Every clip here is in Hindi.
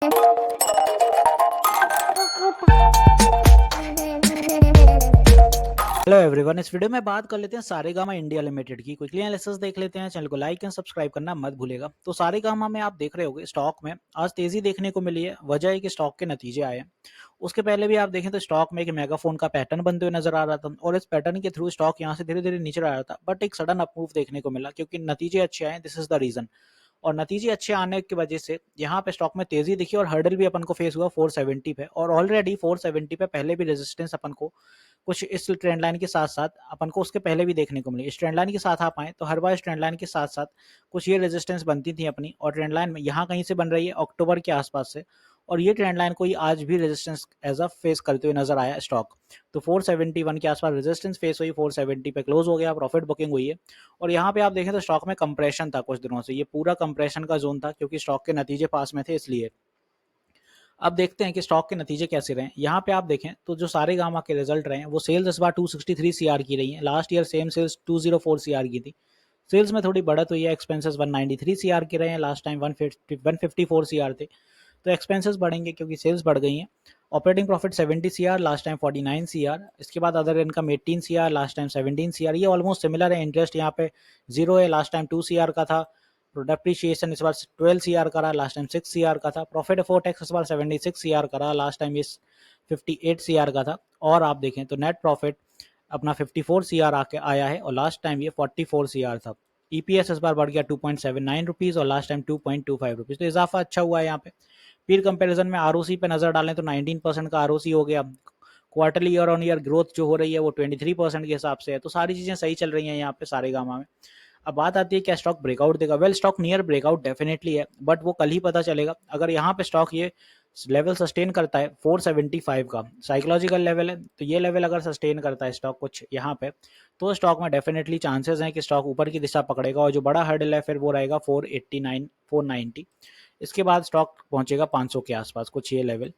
हेलो एवरीवन, इस वीडियो में बात कर लेते हैं सारेगामा इंडिया लिमिटेड की। क्विकली एनालिसिस देख लेते हैं। चैनल को लाइक एंड सब्सक्राइब करना मत भूलिएगा। तो सारेगामा में आप देख रहे होंगे स्टॉक में आज तेजी देखने को मिली है। वजह है कि स्टॉक के नतीजे आए हैं। उसके पहले भी आप देखें तो स्टॉक में एक मेगाफोन का पैटर्न बनते हुए नजर आ रहा था और इस पैटर्न के थ्रू स्टॉक यहाँ से धीरे धीरे नीचे आ रहा था, बट एक सडन अपमूव देखने को मिला क्योंकि नतीजे अच्छे आए। This is the reason. और नतीजे अच्छे आने की वजह से यहाँ पे स्टॉक में तेजी दिखी और हर्डल भी अपन को फेस हुआ 470 पे, और ऑलरेडी 470 पे पहले भी रेजिस्टेंस अपन को कुछ इस ट्रेंड लाइन के साथ साथ अपन को उसके पहले भी देखने को मिली। इस ट्रेंड लाइन के साथ आप आए तो हर बार इस ट्रेंड लाइन के साथ साथ कुछ ये रेजिस्टेंस बनती थी अपनी, और ट्रेंड लाइन में यहाँ कहीं से बन रही है अक्टूबर के आसपास से, और ये ट्रेंड लाइन को ही आज भी रेजिस्टेंस एज अ फेस करते हुए नजर आया स्टॉक। तो 471 के आसपास रेजिस्टेंस फेस हुई, 470 पे क्लोज हो गया, प्रॉफिट बुकिंग हुई है। और यहाँ पे आप देखें तो स्टॉक में कंप्रेशन था कुछ दिनों से, ये पूरा कंप्रेशन का जोन था क्योंकि स्टॉक के नतीजे पास में थे इसलिए। अब देखते हैं कि स्टॉक के नतीजे कैसे रहे। यहाँ पे आप देखें तो जो सारेगामा के रिजल्ट रहे हैं वो सेल्स इस बार 263 सीआर की रही है। Last year same sales 204 CR की थी। सेल्स में थोड़ी बढ़त हुई है। एक्सपेंसेस 193 सीआर के रहे हैं, लास्ट टाइम 154 सीआर थे। तो एक्सपेंसेस बढ़ेंगे क्योंकि सेल्स बढ़ गई हैं। Operating profit 70 CR, last time 49 CR. इसके बाद other income 18 CR, last time 17 CR. ये ऑलमोस्ट सिमिलर है। इंटरेस्ट यहाँ पे जीरो है, लास्ट टाइम 2 सीआर का था। डेप्रीशिएशन इस बार 12 सीआर का रहा, लास्ट टाइम 6 सीआर का था। प्रॉफिट बिफोर टैक्स इस बार 76 सीआर का रहा, लास्ट टाइम ये 58 सीआर का था। और आप देखें तो नेट प्रॉफिट अपना 54 सीआर आके आया है और लास्ट टाइम ये 44 सीआर था। ईपीएस इस बार बढ़ गया 2.79 रुपीज और लास्ट टाइम 2.25 रुपीज। तो इजाफा अच्छा हुआ है यहाँ पे। पीर कंपैरिजन में आरओसी पे नजर डालें तो 19% का आरओसी हो गया। Quarterly year on year growth जो हो रही है वो 23% के हिसाब से है। तो सारी चीजें सही चल रही हैं यहाँ पे सारेगामा में। अब बात आती है क्या स्टॉक ब्रेकआउट देगा। Well, stock near breakout definitely है, बट वो कल ही पता चलेगा। अगर यहाँ पे स्टॉक ये लेवल सस्टेन करता है 475 का साइकोलॉजिकल लेवल है, तो ये लेवल अगर सस्टेन करता है स्टॉक कुछ यहाँ पे, तो स्टॉक में डेफिनेटली चांसेस हैं कि स्टॉक ऊपर की दिशा पकड़ेगा। और जो बड़ा हर्डल है फिर वो रहेगा 489 490। इसके बाद स्टॉक पहुंचेगा 500 के आसपास कुछ ये लेवल।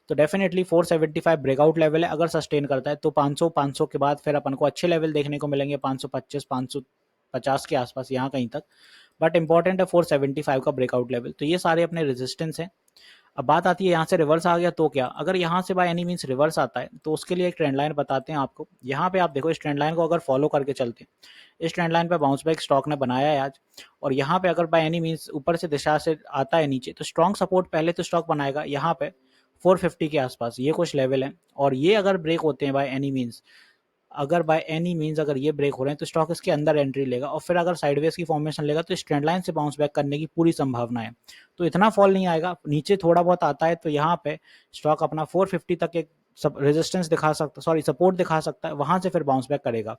तो डेफिनेटली 475 ब्रेकआउट लेवल है। अगर सस्टेन करता है तो 500 के बाद फिर अपन को अच्छे लेवल देखने को मिलेंगे 525 550 के आसपास यहाँ कहीं तक। बट इंपॉर्टेंट है 475 का ब्रेकआउट लेवल। तो ये सारे अपने रेजिस्टेंस हैं। अब बात आती है यहाँ से रिवर्स आ गया तो क्या। अगर यहाँ से बाय एनी मीन्स रिवर्स आता है तो उसके लिए एक ट्रेंड लाइन बताते हैं आपको। यहाँ पे आप देखो इस ट्रेंड लाइन को अगर फॉलो करके चलते हैं, इस ट्रेंड लाइन पे बाउंस बैक स्टॉक ने बनाया है आज। और यहाँ पे अगर बाय एनी मीन्स ऊपर से दिशा से आता है नीचे तो स्ट्रॉन्ग सपोर्ट पहले तो स्टॉक बनाएगा यहाँ पे 450 के आसपास। ये कुछ लेवल है और ये अगर ब्रेक होते हैं बाय एनी मीन्स, अगर बाय एनी मीन्स अगर ये ब्रेक हो रहे हैं तो स्टॉक इसके अंदर एंट्री लेगा। और फिर अगर साइडवेज की फॉर्मेशन लेगा तो इस ट्रेंड लाइन से बाउंस बैक करने की पूरी संभावना है। तो इतना फॉल नहीं आएगा, नीचे थोड़ा बहुत आता है तो यहाँ पे स्टॉक अपना 450 तक एक रेजिस्टेंस दिखा सकता, सॉरी सपोर्ट दिखा सकता है, वहां से फिर बाउंस बैक करेगा।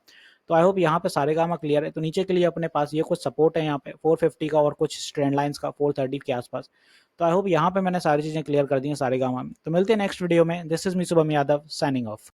तो आई होप यहाँ पे सारेगामा क्लियर है। तो नीचे के लिए अपने पास ये कुछ सपोर्ट है यहाँ पे 450 का और कुछ ट्रेंड लाइंस का 430 के आसपास। तो आई होप यहाँ पे मैंने सारी चीजें क्लियर कर दी हैं सारेगामा में। तो मिलते हैं नेक्स्ट वीडियो में। This is me Shubham Yadav signing off.